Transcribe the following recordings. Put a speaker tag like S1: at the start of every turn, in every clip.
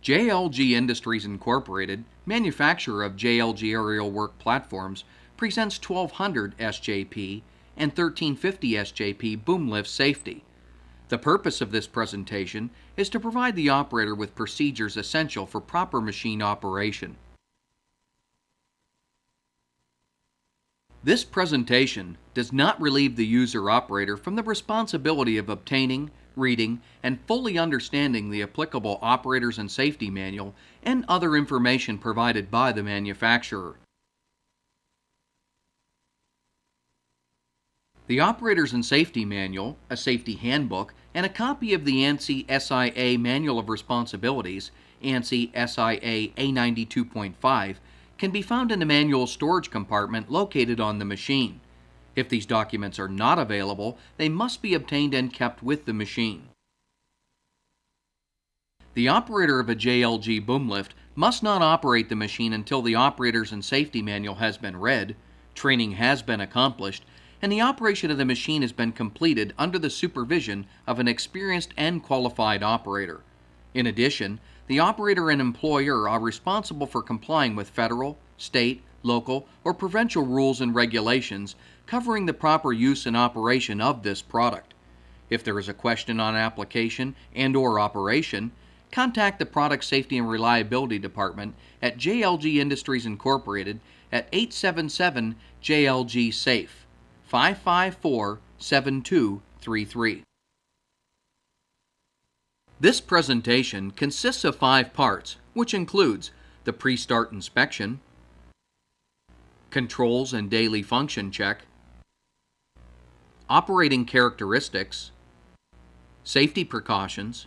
S1: JLG Industries Incorporated, manufacturer of JLG aerial work platforms, presents 1200 SJP and 1350 SJP boom lift safety. The purpose of this presentation is to provide the operator with procedures essential for proper machine operation. This presentation does not relieve the user operator from the responsibility of obtaining, reading, and fully understanding the applicable Operators and Safety Manual and other information provided by the manufacturer. The Operators and Safety Manual, a safety handbook, and a copy of the ANSI SIA Manual of Responsibilities, ANSI SIA A92.5, can be found in the manual storage compartment located on the machine. If these documents are not available, they must be obtained and kept with the machine. The operator of a JLG boom lift must not operate the machine until the Operators and Safety Manual has been read, training has been accomplished, and the operation of the machine has been completed under the supervision of an experienced and qualified operator. In addition, the operator and employer are responsible for complying with federal, state, local, or provincial rules and regulations covering the proper use and operation of this product. If there is a question on application and/or operation, contact the Product Safety and Reliability Department at JLG Industries Incorporated at 877 JLG SAFE 554-7233. This presentation consists of 5 parts, which includes the pre-start inspection, controls and daily function check, operating characteristics, safety precautions,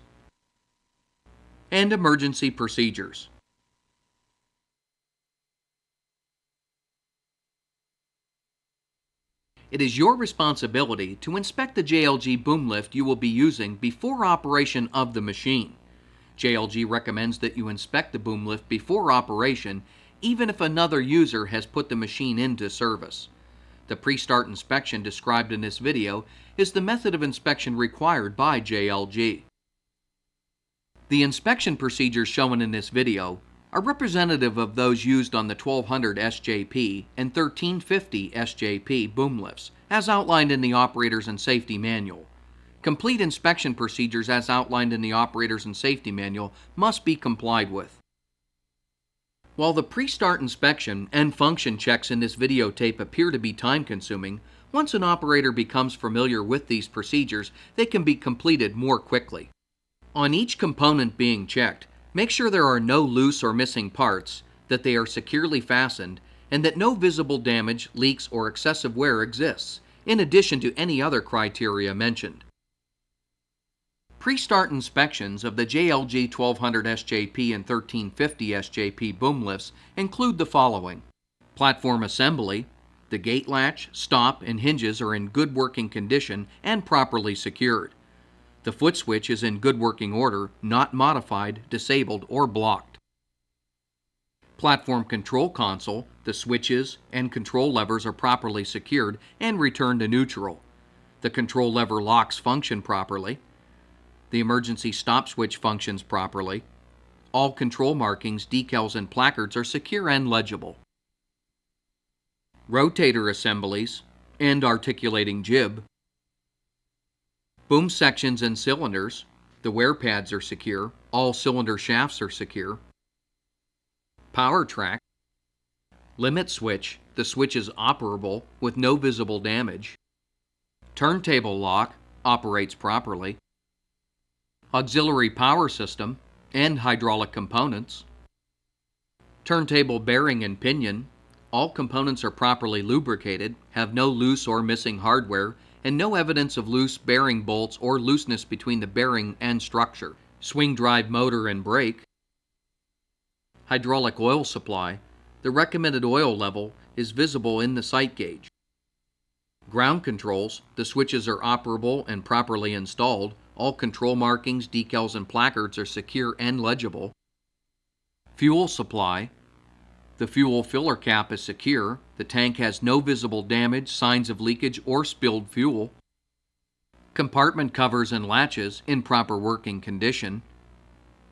S1: and emergency procedures. It is your responsibility to inspect the JLG boom lift you will be using before operation of the machine. JLG recommends that you inspect the boom lift before operation, even if another user has put the machine into service. The pre-start inspection described in this video is the method of inspection required by JLG. The inspection procedures shown in this video are representative of those used on the 1200 SJP and 1350 SJP boom lifts, as outlined in the Operators and Safety Manual. Complete inspection procedures as outlined in the Operators and Safety Manual must be complied with. While the pre-start inspection and function checks in this videotape appear to be time-consuming, once an operator becomes familiar with these procedures, they can be completed more quickly. On each component being checked, make sure there are no loose or missing parts, that they are securely fastened, and that no visible damage, leaks, or excessive wear exists, in addition to any other criteria mentioned. Pre-start inspections of the JLG 1200 SJP and 1350 SJP boom lifts include the following: platform assembly, the gate latch, stop, and hinges are in good working condition and properly secured. The foot switch is in good working order, not modified, disabled, or blocked. Platform control console, the switches and control levers are properly secured and returned to neutral. The control lever locks function properly. The emergency stop switch functions properly. All control markings, decals, and placards are secure and legible. Rotator assemblies and articulating jib. Boom sections and cylinders, the wear pads are secure, all cylinder shafts are secure. Power track. Limit switch, the switch is operable with no visible damage. Turntable lock, operates properly. Auxiliary power system and hydraulic components. Turntable bearing and pinion, all components are properly lubricated, have no loose or missing hardware, and no evidence of loose bearing bolts or looseness between the bearing and structure. Swing drive motor and brake. Hydraulic oil supply. The recommended oil level is visible in the sight gauge. Ground controls. The switches are operable and properly installed. All control markings, decals, and placards are secure and legible. Fuel supply. The fuel filler cap is secure. The tank has no visible damage, signs of leakage, or spilled fuel. Compartment covers and latches in proper working condition.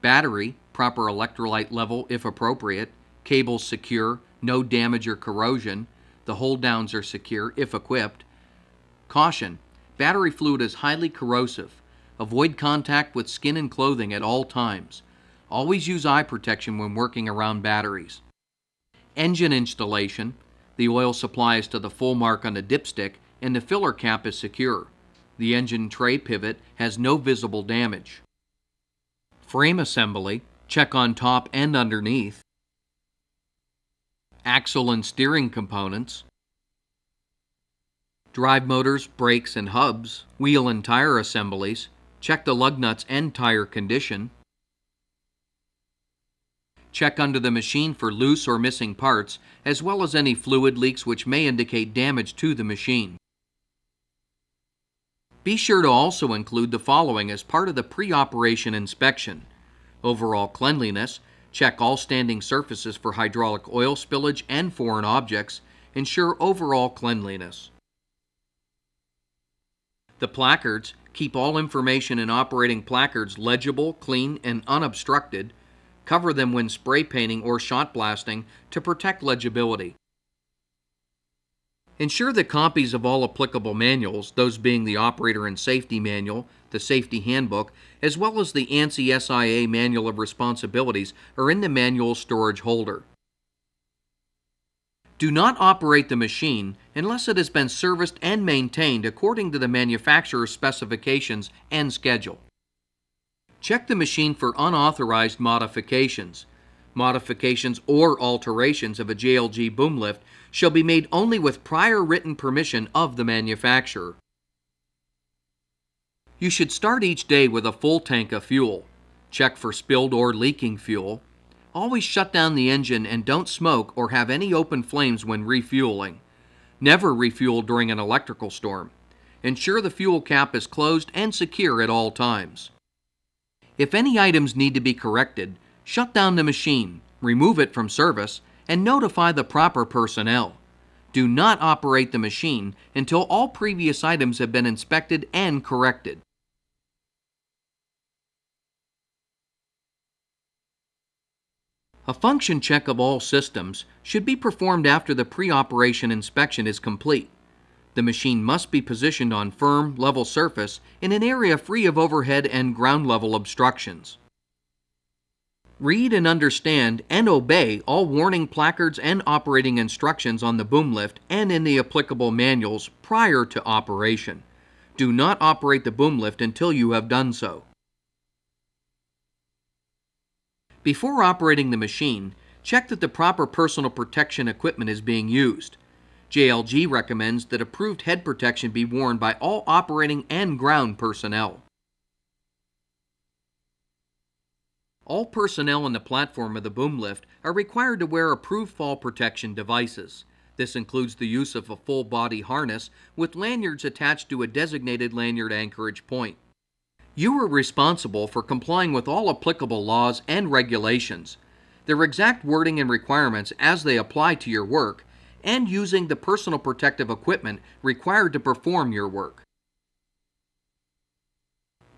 S1: Battery, proper electrolyte level if appropriate. Cables secure, no damage or corrosion. The hold downs are secure if equipped. Caution, battery fluid is highly corrosive. Avoid contact with skin and clothing at all times. Always use eye protection when working around batteries. Engine installation, the oil supply is to the full mark on the dipstick and the filler cap is secure. The engine tray pivot has no visible damage. Frame assembly, check on top and underneath. Axle and steering components. Drive motors, brakes, and hubs. Wheel and tire assemblies. Check the lug nuts and tire condition. Check under the machine for loose or missing parts, as well as any fluid leaks which may indicate damage to the machine. Be sure to also include the following as part of the pre-operation inspection. Overall cleanliness, check all standing surfaces for hydraulic oil spillage and foreign objects. Ensure overall cleanliness. The placards, keep all information in operating placards legible, clean, and unobstructed. Cover them when spray painting or shot blasting to protect legibility. Ensure that copies of all applicable manuals, those being the Operator and Safety Manual, the Safety Handbook, as well as the ANSI SIA Manual of Responsibilities, are in the manual storage holder. Do not operate the machine unless it has been serviced and maintained according to the manufacturer's specifications and schedule. Check the machine for unauthorized modifications. Modifications or alterations of a JLG boom lift shall be made only with prior written permission of the manufacturer. You should start each day with a full tank of fuel. Check for spilled or leaking fuel. Always shut down the engine and don't smoke or have any open flames when refueling. Never refuel during an electrical storm. Ensure the fuel cap is closed and secure at all times. If any items need to be corrected, shut down the machine, remove it from service, and notify the proper personnel. Do not operate the machine until all previous items have been inspected and corrected. A function check of all systems should be performed after the pre-operation inspection is complete. The machine must be positioned on firm, level surface in an area free of overhead and ground level obstructions. Read and understand and obey all warning placards and operating instructions on the boom lift and in the applicable manuals prior to operation. Do not operate the boom lift until you have done so. Before operating the machine, check that the proper personal protection equipment is being used. JLG recommends that approved head protection be worn by all operating and ground personnel. All personnel on the platform of the boom lift are required to wear approved fall protection devices. This includes the use of a full body harness with lanyards attached to a designated lanyard anchorage point. You are responsible for complying with all applicable laws and regulations, their exact wording and requirements as they apply to your work, and using the personal protective equipment required to perform your work.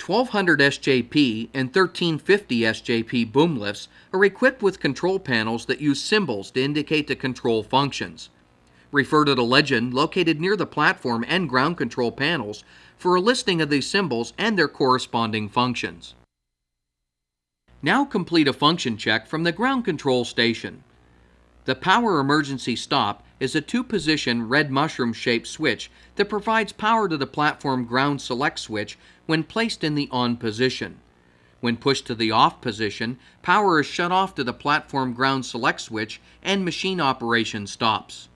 S1: 1200 SJP and 1350 SJP boom lifts are equipped with control panels that use symbols to indicate the control functions. Refer to the legend located near the platform and ground control panels for a listing of these symbols and their corresponding functions. Now complete a function check from the ground control station. The power emergency stop is a two-position red mushroom-shaped switch that provides power to the platform ground select switch when placed in the on position. When pushed to the off position, power is shut off to the platform ground select switch and machine operation stops.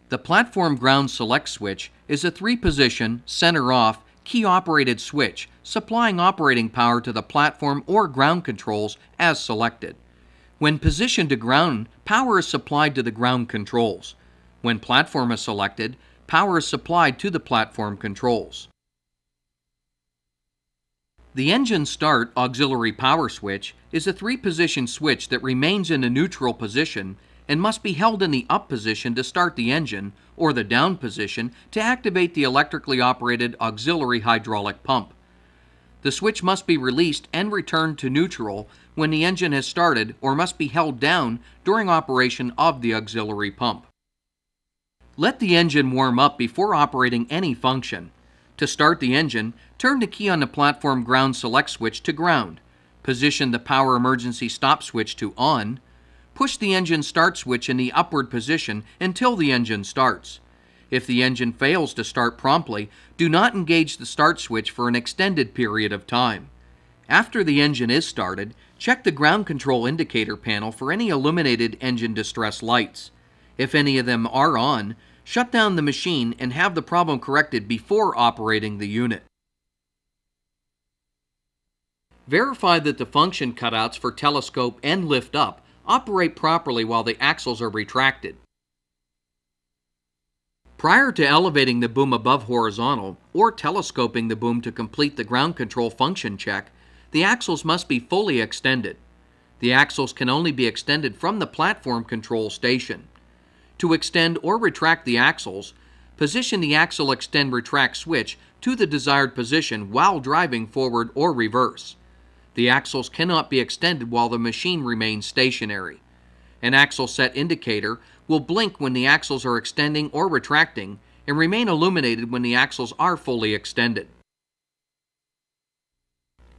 S1: The platform ground select switch is a three-position, center-off, key-operated switch supplying operating power to the platform or ground controls as selected. When positioned to ground, power is supplied to the ground controls. When platform is selected, power is supplied to the platform controls. The engine start auxiliary power switch is a three-position switch that remains in a neutral position and must be held in the up position to start the engine or the down position to activate the electrically operated auxiliary hydraulic pump. The switch must be released and returned to neutral when the engine has started or must be held down during operation of the auxiliary pump. Let the engine warm up before operating any function. To start the engine, turn the key on the platform ground select switch to ground. Position the power emergency stop switch to on. Push the engine start switch in the upward position until the engine starts. If the engine fails to start promptly, do not engage the start switch for an extended period of time. After the engine is started, check the ground control indicator panel for any illuminated engine distress lights. If any of them are on, shut down the machine and have the problem corrected before operating the unit. Verify that the function cutouts for telescope and lift up operate properly while the axles are retracted. Prior to elevating the boom above horizontal or telescoping the boom to complete the ground control function check, the axles must be fully extended. The axles can only be extended from the platform control station. To extend or retract the axles, position the axle extend retract switch to the desired position while driving forward or reverse. The axles cannot be extended while the machine remains stationary. An axle set indicator will blink when the axles are extending or retracting and remain illuminated when the axles are fully extended.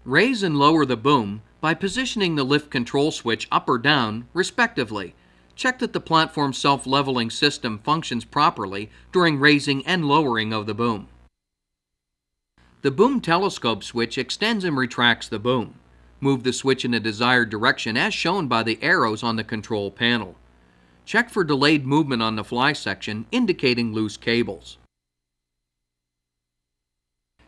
S1: Raise and lower the boom by positioning the lift control switch up or down, respectively. Check that the platform self-leveling system functions properly during raising and lowering of the boom. The boom telescope switch extends and retracts the boom. Move the switch in the desired direction as shown by the arrows on the control panel. Check for delayed movement on the fly section, indicating loose cables.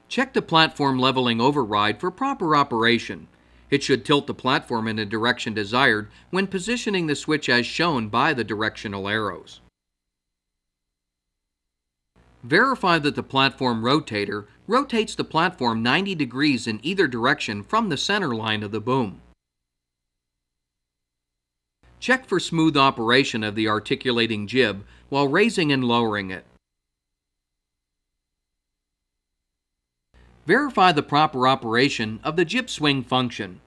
S1: Check the platform leveling override for proper operation. It should tilt the platform in the direction desired when positioning the switch as shown by the directional arrows. Verify that the platform rotator rotates the platform 90 degrees in either direction from the center line of the boom. Check for smooth operation of the articulating jib while raising and lowering it. Verify the proper operation of the jib swing function.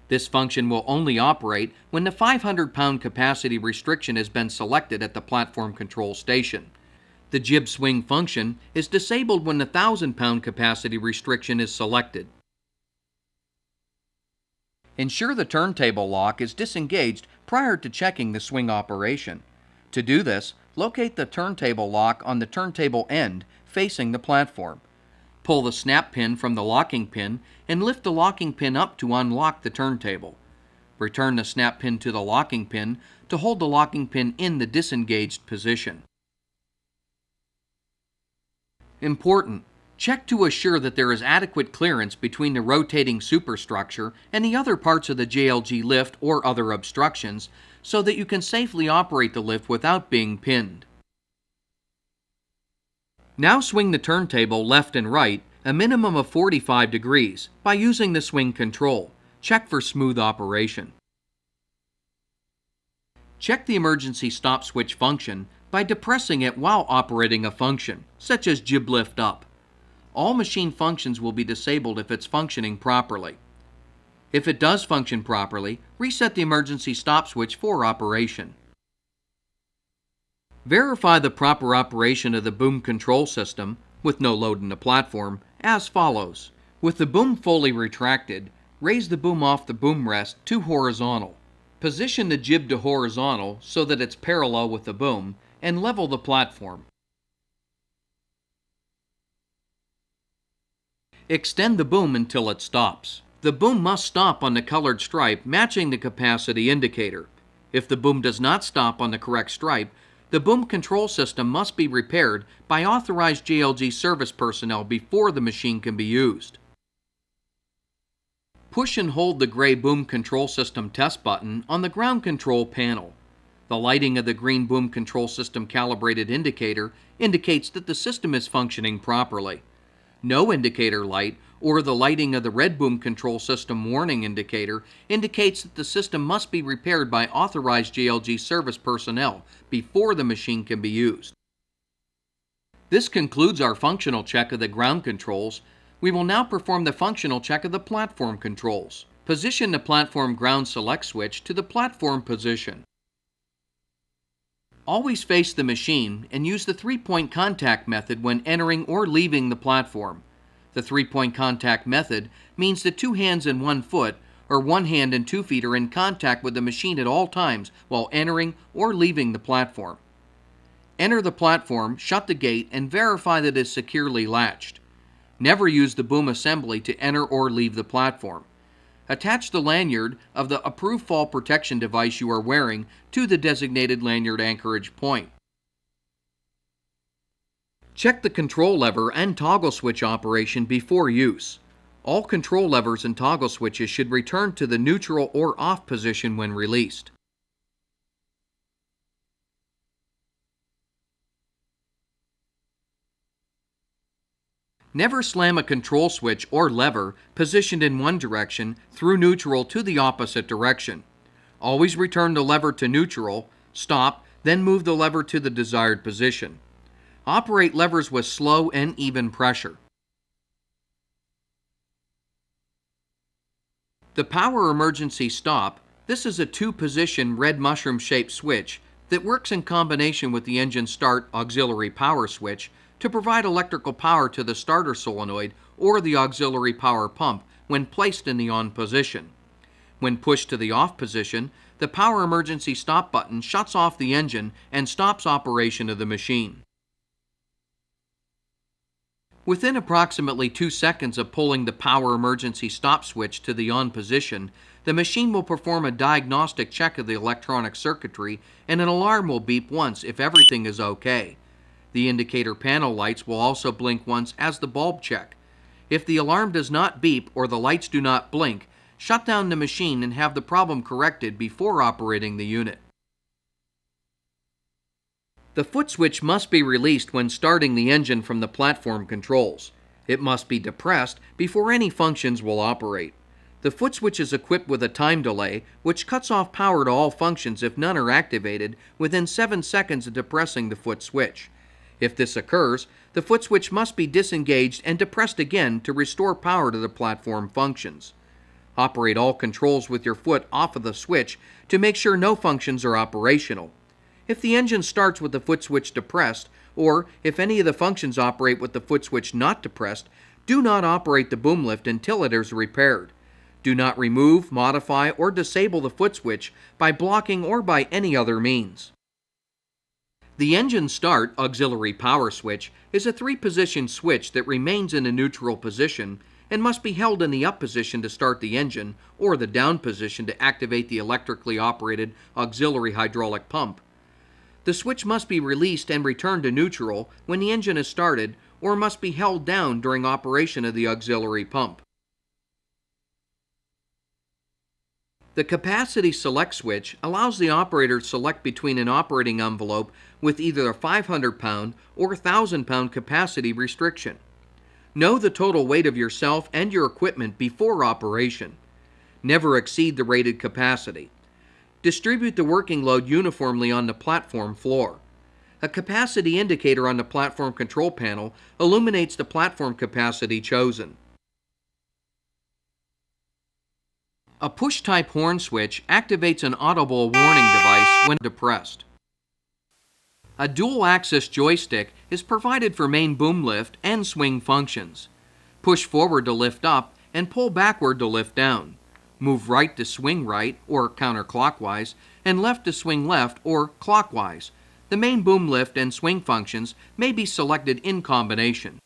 S1: This function will only operate when the 500-pound capacity restriction has been selected at the platform control station. The jib swing function is disabled when the 1,000-pound capacity restriction is selected. Ensure the turntable lock is disengaged prior to checking the swing operation. To do this, locate the turntable lock on the turntable end facing the platform. Pull the snap pin from the locking pin and lift the locking pin up to unlock the turntable. Return the snap pin to the locking pin to hold the locking pin in the disengaged position. Important: check to assure that there is adequate clearance between the rotating superstructure and the other parts of the JLG lift or other obstructions so that you can safely operate the lift without being pinned. Now swing the turntable left and right a minimum of 45 degrees by using the swing control. Check for smooth operation. Check the emergency stop switch function by depressing it while operating a function, such as jib lift up. All machine functions will be disabled if it's functioning properly. If it does function properly, reset the emergency stop switch for operation. Verify the proper operation of the boom control system, with no load in the platform, as follows. With the boom fully retracted, raise the boom off the boom rest to horizontal. Position the jib to horizontal so that it's parallel with the boom, and level the platform. Extend the boom until it stops. The boom must stop on the colored stripe matching the capacity indicator. If the boom does not stop on the correct stripe, the boom control system must be repaired by authorized JLG service personnel before the machine can be used. Push and hold the gray boom control system test button on the ground control panel. The lighting of the green boom control system calibrated indicator indicates that the system is functioning properly. No indicator light or the lighting of the red boom control system warning indicator indicates that the system must be repaired by authorized JLG service personnel before the machine can be used. This concludes our functional check of the ground controls. We will now perform the functional check of the platform controls. Position the platform ground select switch to the platform position. Always face the machine and use the three-point contact method when entering or leaving the platform. The three-point contact method means that 2 hands and 1 foot, or 1 hand and 2 feet, are in contact with the machine at all times while entering or leaving the platform. Enter the platform, shut the gate, and verify that it is securely latched. Never use the boom assembly to enter or leave the platform. Attach the lanyard of the approved fall protection device you are wearing to the designated lanyard anchorage point. Check the control lever and toggle switch operation before use. All control levers and toggle switches should return to the neutral or off position when released. Never slam a control switch or lever positioned in one direction through neutral to the opposite direction. Always return the lever to neutral, stop, then move the lever to the desired position. Operate levers with slow and even pressure. The power emergency stop. This is a 2-position red mushroom-shaped switch that works in combination with the engine start auxiliary power switch to provide electrical power to the starter solenoid or the auxiliary power pump when placed in the on position. When pushed to the off position, the power emergency stop button shuts off the engine and stops operation of the machine. Within approximately 2 seconds of pulling the power emergency stop switch to the on position, the machine will perform a diagnostic check of the electronic circuitry and an alarm will beep once if everything is okay. The indicator panel lights will also blink once as the bulb check. If the alarm does not beep or the lights do not blink, shut down the machine and have the problem corrected before operating the unit. The foot switch must be released when starting the engine from the platform controls. It must be depressed before any functions will operate. The foot switch is equipped with a time delay, which cuts off power to all functions if none are activated within 7 seconds of depressing the foot switch. If this occurs, the foot switch must be disengaged and depressed again to restore power to the platform functions. Operate all controls with your foot off of the switch to make sure no functions are operational. If the engine starts with the foot switch depressed, or if any of the functions operate with the foot switch not depressed, do not operate the boom lift until it is repaired. Do not remove, modify, or disable the foot switch by blocking or by any other means. The engine start auxiliary power switch is a 3-position switch that remains in a neutral position and must be held in the up position to start the engine or the down position to activate the electrically operated auxiliary hydraulic pump. The switch must be released and returned to neutral when the engine is started or must be held down during operation of the auxiliary pump. The capacity select switch allows the operator to select between an operating envelope with either a 500-pound or 1,000-pound capacity restriction. Know the total weight of yourself and your equipment before operation. Never exceed the rated capacity. Distribute the working load uniformly on the platform floor. A capacity indicator on the platform control panel illuminates the platform capacity chosen. A push-type horn switch activates an audible warning device when depressed. A dual-axis joystick is provided for main boom lift and swing functions. Push forward to lift up and pull backward to lift down. Move right to swing right or counterclockwise and left to swing left or clockwise. The main boom lift and swing functions may be selected in combination.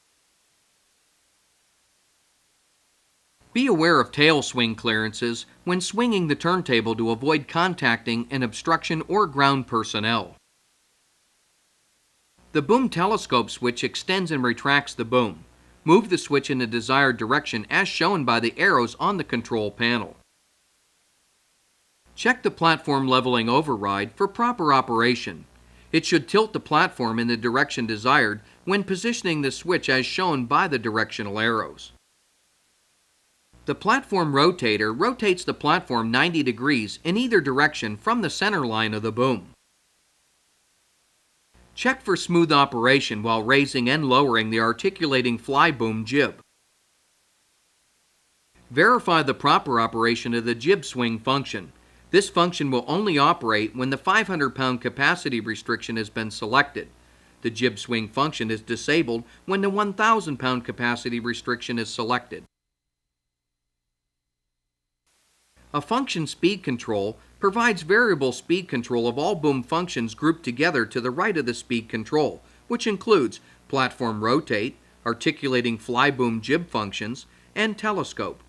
S1: Be aware of tail swing clearances when swinging the turntable to avoid contacting an obstruction or ground personnel. The boom telescope switch extends and retracts the boom. Move the switch in the desired direction as shown by the arrows on the control panel. Check the platform leveling override for proper operation. It should tilt the platform in the direction desired when positioning the switch as shown by the directional arrows. The platform rotator rotates the platform 90 degrees in either direction from the center line of the boom. Check for smooth operation while raising and lowering the articulating fly boom jib. Verify the proper operation of the jib swing function. This function will only operate when the 500-pound capacity restriction has been selected. The jib swing function is disabled when the 1,000-pound capacity restriction is selected. A function speed control provides variable speed control of all boom functions grouped together to the right of the speed control, which includes platform rotate, articulating fly boom jib functions, and telescope.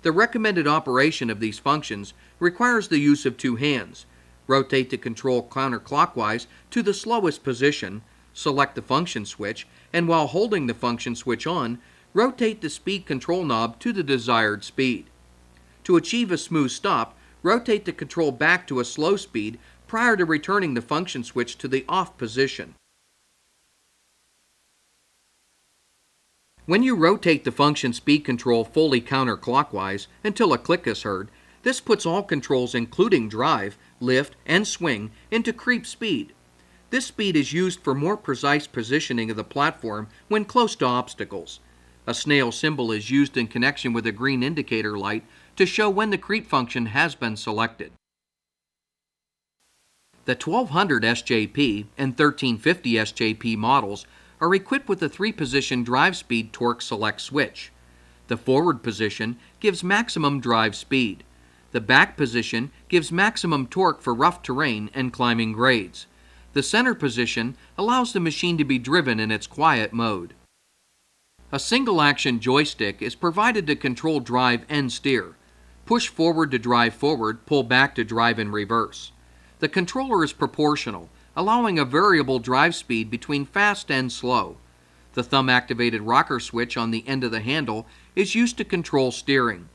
S1: The recommended operation of these functions requires the use of two hands. Rotate the control counterclockwise to the slowest position, select the function switch, and while holding the function switch on, rotate the speed control knob to the desired speed. To achieve a smooth stop, rotate the control back to a slow speed prior to returning the function switch to the off position. When you rotate the function speed control fully counterclockwise until a click is heard, this puts all controls including drive, lift, and swing into creep speed. This speed is used for more precise positioning of the platform when close to obstacles. A snail symbol is used in connection with a green indicator light to show when the creep function has been selected. The 1200 SJP and 1350 SJP models are equipped with a 3-position drive speed torque select switch. The forward position gives maximum drive speed. The back position gives maximum torque for rough terrain and climbing grades. The center position allows the machine to be driven in its quiet mode. A single-action joystick is provided to control drive and steer. Push forward to drive forward, pull back to drive in reverse. The controller is proportional, allowing a variable drive speed between fast and slow. The thumb-activated rocker switch on the end of the handle is used to control steering.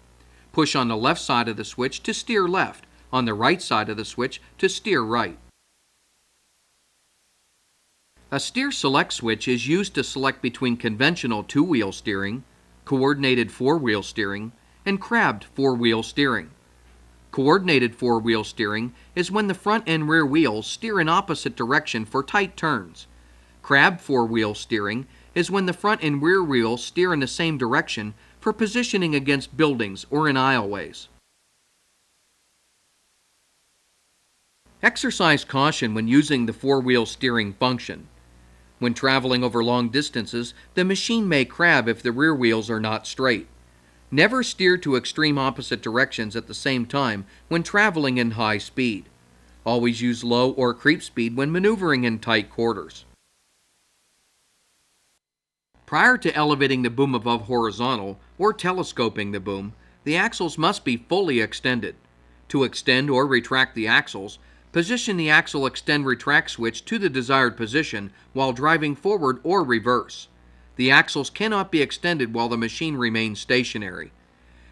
S1: Push on the left side of the switch to steer left, on the right side of the switch to steer right. A steer select switch is used to select between conventional 2-wheel steering, coordinated 4-wheel steering, and crabbed 4-wheel steering. Coordinated 4-wheel steering is when the front and rear wheels steer in opposite direction for tight turns. Crabbed 4-wheel steering is when the front and rear wheels steer in the same direction for positioning against buildings or in aisleways. Exercise caution when using the 4-wheel steering function. When traveling over long distances, the machine may crab if the rear wheels are not straight. Never steer to extreme opposite directions at the same time when traveling in high speed. Always use low or creep speed when maneuvering in tight quarters. Prior to elevating the boom above horizontal or telescoping the boom, the axles must be fully extended. To extend or retract the axles, position the axle extend retract switch to the desired position while driving forward or reverse. The axles cannot be extended while the machine remains stationary.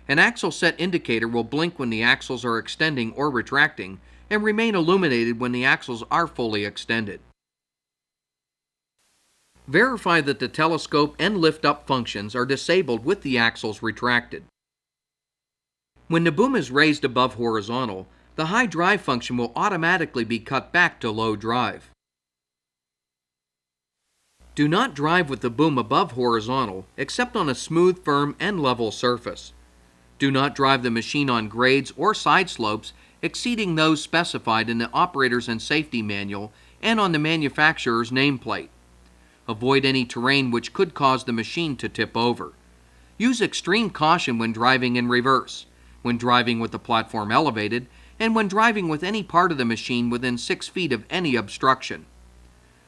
S1: An axle set indicator will blink when the axles are extending or retracting and remain illuminated when the axles are fully extended. Verify that the telescope and lift-up functions are disabled with the axles retracted. When the boom is raised above horizontal, the high drive function will automatically be cut back to low drive. Do not drive with the boom above horizontal except on a smooth, firm, and level surface. Do not drive the machine on grades or side slopes exceeding those specified in the Operator's and Safety Manual and on the manufacturer's nameplate. Avoid any terrain which could cause the machine to tip over. Use extreme caution when driving in reverse, when driving with the platform elevated, and when driving with any part of the machine within 6 feet of any obstruction.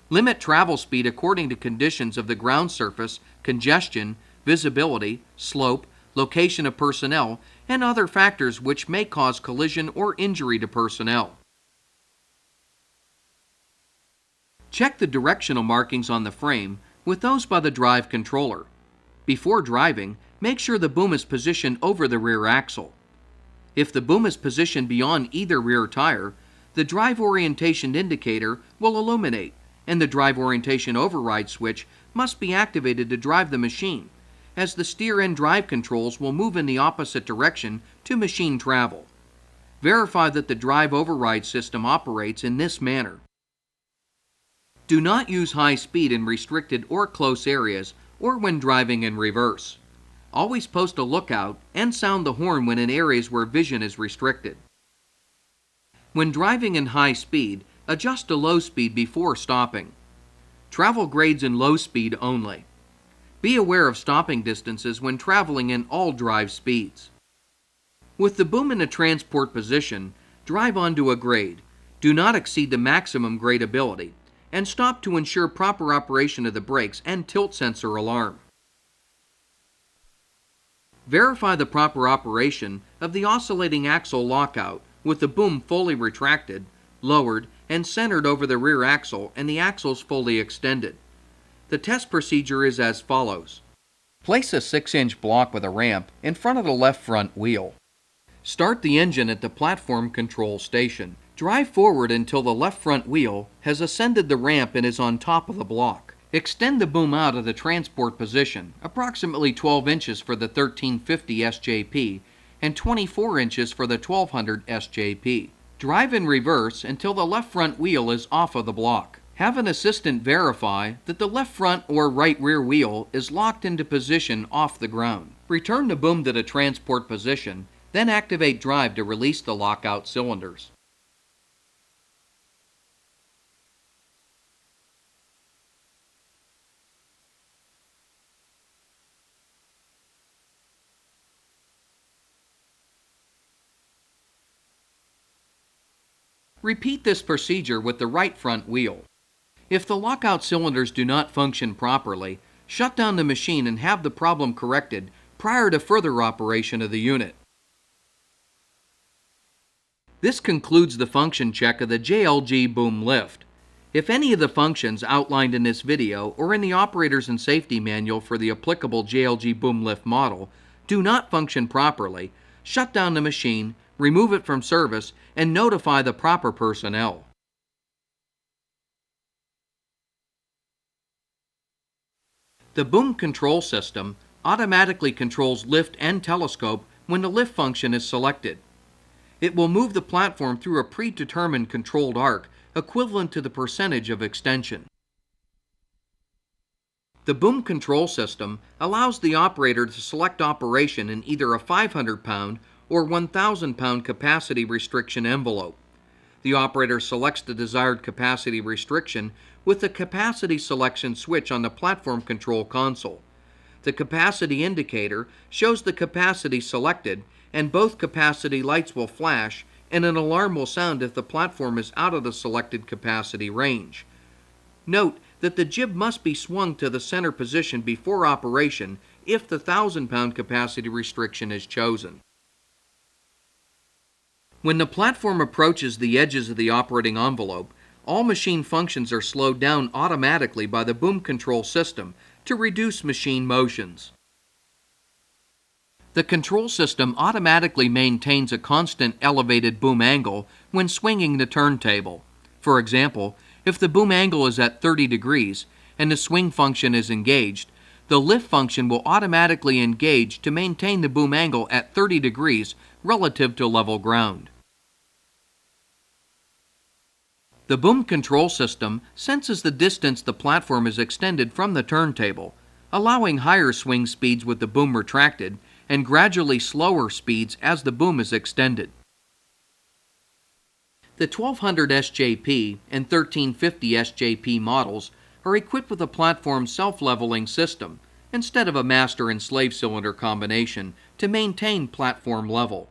S1: Limit travel speed according to conditions of the ground surface, congestion, visibility, slope, location of personnel, and other factors which may cause collision or injury to personnel. Check the directional markings on the frame with those by the drive controller. Before driving, make sure the boom is positioned over the rear axle. If the boom is positioned beyond either rear tire, the drive orientation indicator will illuminate, and the drive orientation override switch must be activated to drive the machine, as the steer and drive controls will move in the opposite direction to machine travel. Verify that the drive override system operates in this manner. Do not use high speed in restricted or close areas or when driving in reverse. Always post a lookout and sound the horn when in areas where vision is restricted. When driving in high speed, adjust to low speed before stopping. Travel grades in low speed only. Be aware of stopping distances when traveling in all drive speeds. With the boom in a transport position, drive onto a grade. Do not exceed the maximum grade ability, and stop to ensure proper operation of the brakes and tilt sensor alarm. Verify the proper operation of the oscillating axle lockout with the boom fully retracted, lowered, and centered over the rear axle and the axles fully extended. The test procedure is as follows. Place a 6-inch block with a ramp in front of the left front wheel. Start the engine at the platform control station. Drive forward until the left front wheel has ascended the ramp and is on top of the block. Extend the boom out of the transport position, approximately 12 inches for the 1350 SJP and 24 inches for the 1200 SJP. Drive in reverse until the left front wheel is off of the block. Have an assistant verify that the left front or right rear wheel is locked into position off the ground. Return the boom to the transport position, then activate drive to release the lockout cylinders. Repeat this procedure with the right front wheel. If the lockout cylinders do not function properly, shut down the machine and have the problem corrected prior to further operation of the unit. This concludes the function check of the JLG boom lift. If any of the functions outlined in this video or in the Operators and Safety Manual for the applicable JLG boom lift model do not function properly, shut down the machine, remove it from service, and notify the proper personnel. The boom control system automatically controls lift and telescope when the lift function is selected. It will move the platform through a predetermined controlled arc equivalent to the percentage of extension. The boom control system allows the operator to select operation in either a 500-pound or 1,000-pound capacity restriction envelope. The operator selects the desired capacity restriction with the capacity selection switch on the platform control console. The capacity indicator shows the capacity selected, and both capacity lights will flash, and an alarm will sound if the platform is out of the selected capacity range. Note that the jib must be swung to the center position before operation if the 1,000-pound capacity restriction is chosen. When the platform approaches the edges of the operating envelope, all machine functions are slowed down automatically by the boom control system to reduce machine motions. The control system automatically maintains a constant elevated boom angle when swinging the turntable. For example, if the boom angle is at 30 degrees and the swing function is engaged, the lift function will automatically engage to maintain the boom angle at 30 degrees relative to level ground. The boom control system senses the distance the platform is extended from the turntable, allowing higher swing speeds with the boom retracted and gradually slower speeds as the boom is extended. The 1200 SJP and 1350 SJP models are equipped with a platform self-leveling system instead of a master and slave cylinder combination to maintain platform level.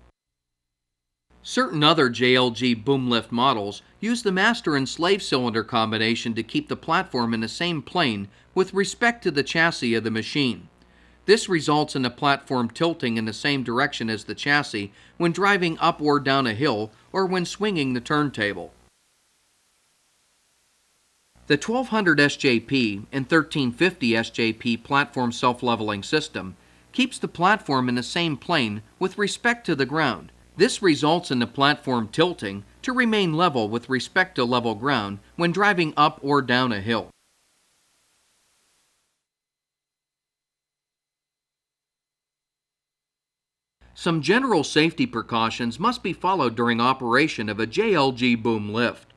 S1: Certain other JLG boom lift models use the master and slave cylinder combination to keep the platform in the same plane with respect to the chassis of the machine. This results in the platform tilting in the same direction as the chassis when driving up or down a hill or when swinging the turntable. The 1200 SJP and 1350 SJP platform self-leveling system keeps the platform in the same plane with respect to the ground. This results in the platform tilting to remain level with respect to level ground when driving up or down a hill. Some general safety precautions must be followed during operation of a JLG boom lift.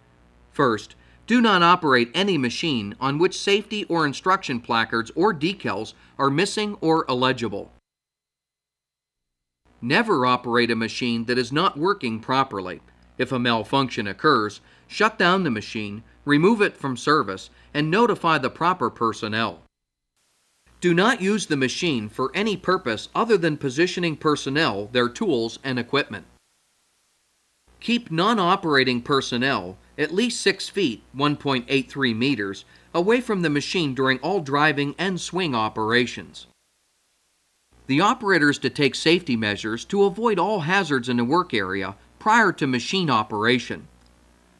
S1: First, do not operate any machine on which safety or instruction placards or decals are missing or illegible. Never operate a machine that is not working properly. If a malfunction occurs, shut down the machine, remove it from service, and notify the proper personnel. Do not use the machine for any purpose other than positioning personnel, their tools, and equipment. Keep non-operating personnel at least 6 feet (1.83 meters) away from the machine during all driving and swing operations. The operator is to take safety measures to avoid all hazards in the work area prior to machine operation.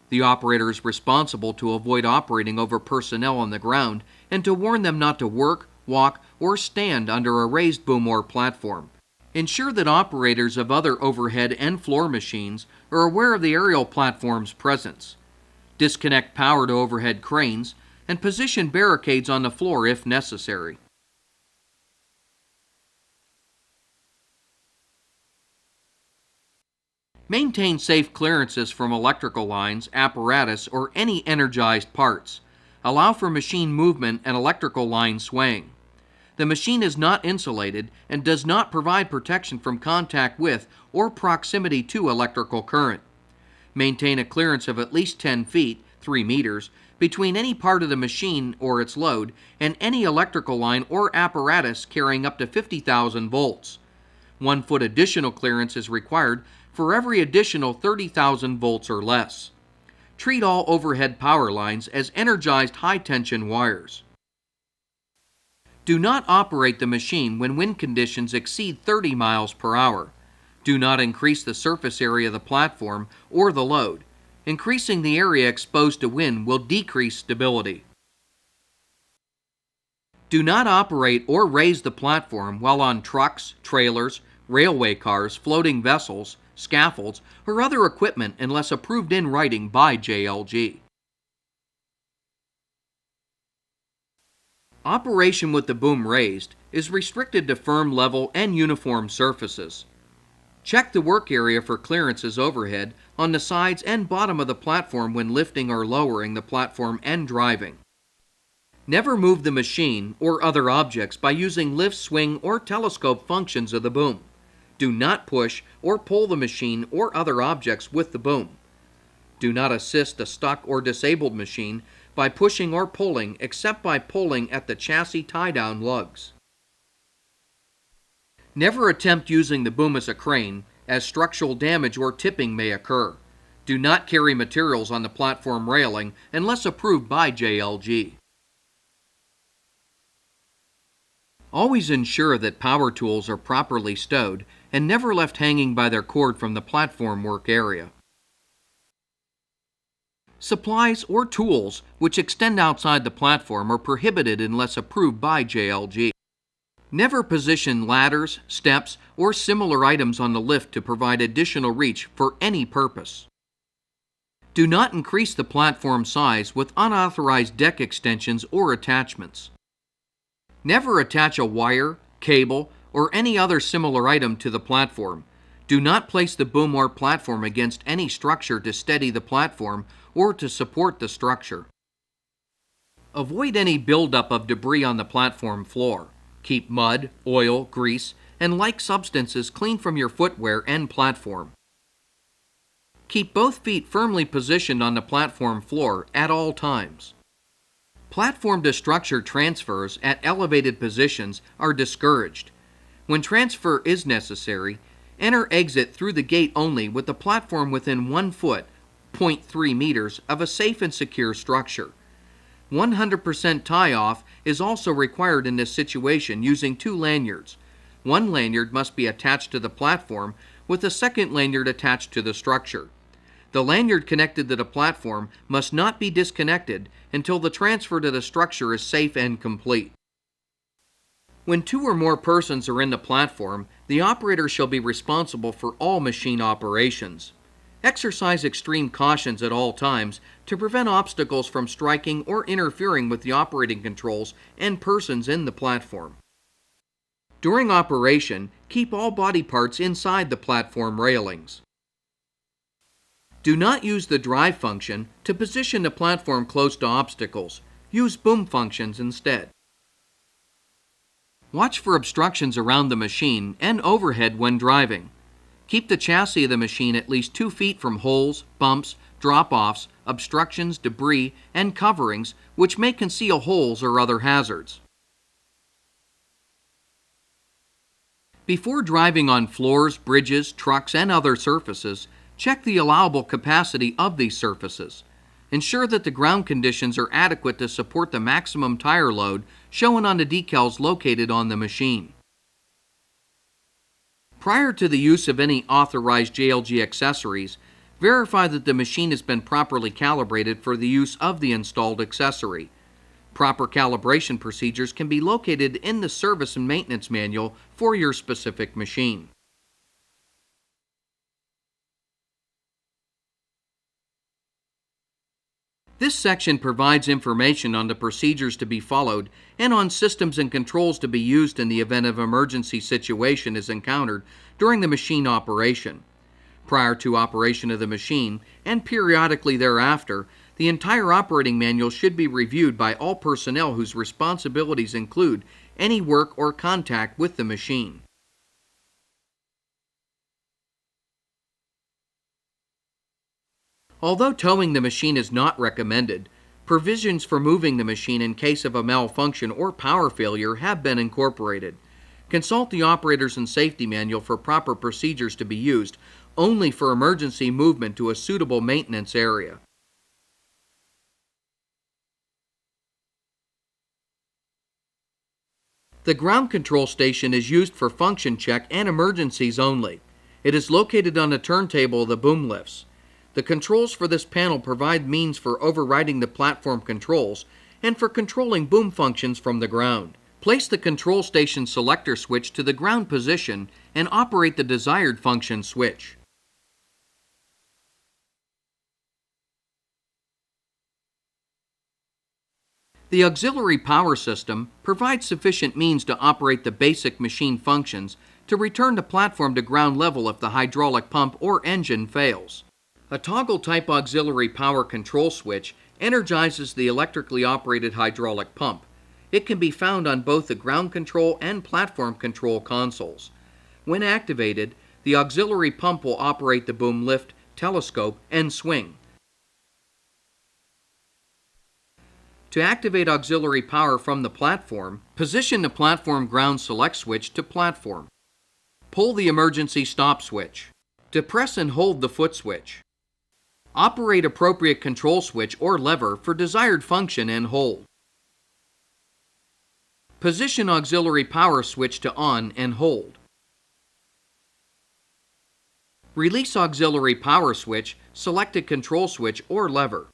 S1: The operator is responsible to avoid operating over personnel on the ground and to warn them not to work, walk, or stand under a raised boom or platform. Ensure that operators of other overhead and floor machines are aware of the aerial platform's presence. Disconnect power to overhead cranes and position barricades on the floor if necessary. Maintain safe clearances from electrical lines, apparatus, or any energized parts. Allow for machine movement and electrical line swaying. The machine is not insulated and does not provide protection from contact with or proximity to electrical current. Maintain a clearance of at least 10 feet, 3 meters, between any part of the machine or its load and any electrical line or apparatus carrying up to 50,000 volts. 1 foot additional clearance is required for every additional 30,000 volts or less. Treat all overhead power lines as energized high-tension wires. Do not operate the machine when wind conditions exceed 30 miles per hour. Do not increase the surface area of the platform or the load. Increasing the area exposed to wind will decrease stability. Do not operate or raise the platform while on trucks, trailers, railway cars, floating vessels, scaffolds, or other equipment unless approved in writing by JLG. Operation with the boom raised is restricted to firm, level, and uniform surfaces. Check the work area for clearances overhead on the sides and bottom of the platform when lifting or lowering the platform and driving. Never move the machine or other objects by using lift, swing, or telescope functions of the boom. Do not push or pull the machine or other objects with the boom. Do not assist a stuck or disabled machine by pushing or pulling except by pulling at the chassis tie-down lugs. Never attempt using the boom as a crane, as structural damage or tipping may occur. Do not carry materials on the platform railing unless approved by JLG. Always ensure that power tools are properly stowed and never left hanging by their cord from the platform work area. Supplies or tools which extend outside the platform are prohibited unless approved by JLG. Never position ladders, steps, or similar items on the lift to provide additional reach for any purpose. Do not increase the platform size with unauthorized deck extensions or attachments. Never attach a wire, cable, or any other similar item to the platform. Do not place the boom or platform against any structure to steady the platform or to support the structure. Avoid any buildup of debris on the platform floor. Keep mud, oil, grease, and like substances clean from your footwear and platform. Keep both feet firmly positioned on the platform floor at all times. Platform to structure transfers at elevated positions are discouraged. When transfer is necessary, enter/exit through the gate only with the platform within 1 foot (0.3 meters) of a safe and secure structure. 100% tie-off is also required in this situation using 2 lanyards. 1 lanyard must be attached to the platform with a second lanyard attached to the structure. The lanyard connected to the platform must not be disconnected until the transfer to the structure is safe and complete. When 2 or more persons are in the platform, the operator shall be responsible for all machine operations. Exercise extreme cautions at all times to prevent obstacles from striking or interfering with the operating controls and persons in the platform. During operation, keep all body parts inside the platform railings. Do not use the drive function to position the platform close to obstacles. Use boom functions instead. Watch for obstructions around the machine and overhead when driving. Keep the chassis of the machine at least 2 feet from holes, bumps, drop-offs, obstructions, debris, and coverings which may conceal holes or other hazards. Before driving on floors, bridges, trucks, and other surfaces, check the allowable capacity of these surfaces. Ensure that the ground conditions are adequate to support the maximum tire load shown on the decals located on the machine. Prior to the use of any authorized JLG accessories, verify that the machine has been properly calibrated for the use of the installed accessory. Proper calibration procedures can be located in the service and maintenance manual for your specific machine. This section provides information on the procedures to be followed and on systems and controls to be used in the event of emergency situation is encountered during the machine operation. Prior to operation of the machine and periodically thereafter, the entire operating manual should be reviewed by all personnel whose responsibilities include any work or contact with the machine. Although towing the machine is not recommended, provisions for moving the machine in case of a malfunction or power failure have been incorporated. Consult the Operators and Safety Manual for proper procedures to be used only for emergency movement to a suitable maintenance area. The ground control station is used for function check and emergencies only. It is located on the turntable of the boom lifts. The controls for this panel provide means for overriding the platform controls and for controlling boom functions from the ground. Place the control station selector switch to the ground position and operate the desired function switch. The auxiliary power system provides sufficient means to operate the basic machine functions to return the platform to ground level if the hydraulic pump or engine fails. A toggle-type auxiliary power control switch energizes the electrically operated hydraulic pump. It can be found on both the ground control and platform control consoles. When activated, the auxiliary pump will operate the boom lift, telescope, and swing. To activate auxiliary power from the platform, position the platform ground select switch to platform. Pull the emergency stop switch. Depress and hold the foot switch. Operate appropriate control switch or lever for desired function and hold. Position auxiliary power switch to on and hold. Release auxiliary power switch, selected control switch or lever.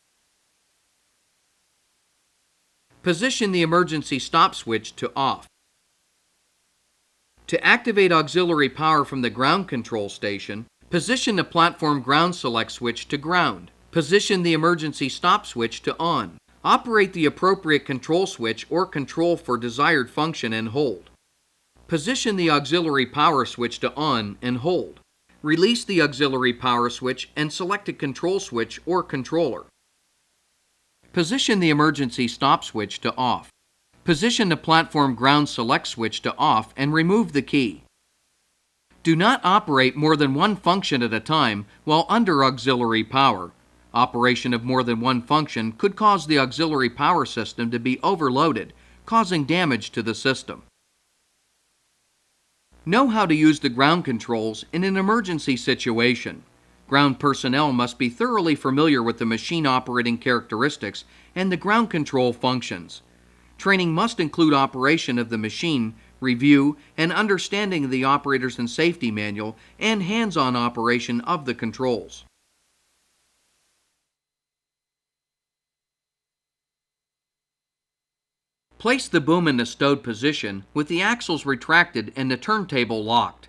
S1: Position the emergency stop switch to off. To activate auxiliary power from the ground control station, position the platform ground select switch to ground. Position the emergency stop switch to on. Operate the appropriate control switch or control for desired function and hold. Position the auxiliary power switch to on and hold. Release the auxiliary power switch and select a control switch or controller. Position the emergency stop switch to off. Position the platform ground select switch to off and remove the key. Do not operate more than one function at a time while under auxiliary power. Operation of more than one function could cause the auxiliary power system to be overloaded, causing damage to the system. Know how to use the ground controls in an emergency situation. Ground personnel must be thoroughly familiar with the machine operating characteristics and the ground control functions. Training must include operation of the machine, review, and understanding of the Operators and Safety Manual, and hands-on operation of the controls. Place the boom in the stowed position with the axles retracted and the turntable locked.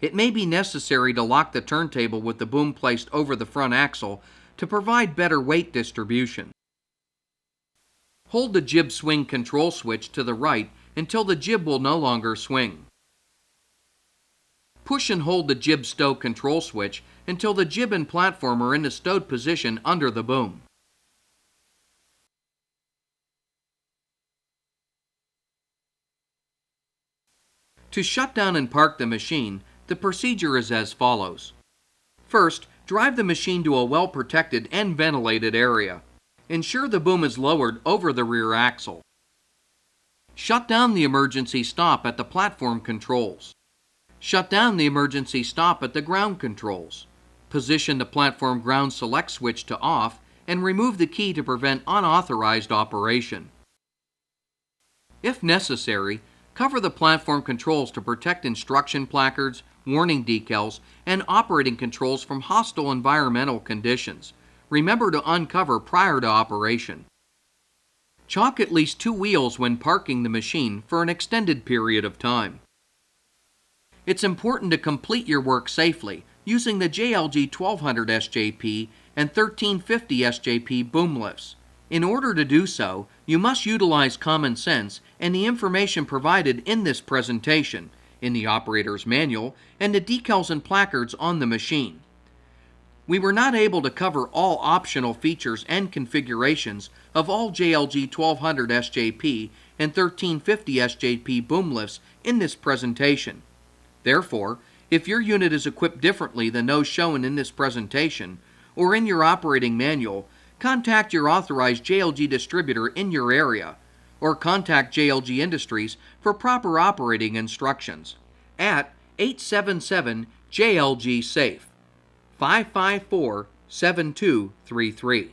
S1: It may be necessary to lock the turntable with the boom placed over the front axle to provide better weight distribution. Hold the jib swing control switch to the right until the jib will no longer swing. Push and hold the jib stow control switch until the jib and platform are in the stowed position under the boom. To shut down and park the machine, the procedure is as follows. First, drive the machine to a well-protected and ventilated area. Ensure the boom is lowered over the rear axle. Shut down the emergency stop at the platform controls. Shut down the emergency stop at the ground controls. Position the platform ground select switch to off and remove the key to prevent unauthorized operation. If necessary, cover the platform controls to protect instruction placards, warning decals, and operating controls from hostile environmental conditions. Remember to uncover prior to operation. Chalk at least 2 wheels when parking the machine for an extended period of time. It's important to complete your work safely using the JLG 1200 SJP and 1350 SJP boom lifts. In order to do so, you must utilize common sense and the information provided in this presentation, in the operator's manual, and the decals and placards on the machine. We were not able to cover all optional features and configurations of all JLG 1200 SJP and 1350 SJP boom lifts in this presentation. Therefore, if your unit is equipped differently than those shown in this presentation or in your operating manual, contact your authorized JLG distributor in your area or contact JLG Industries for proper operating instructions at 877-JLG-SAFE 554-7233.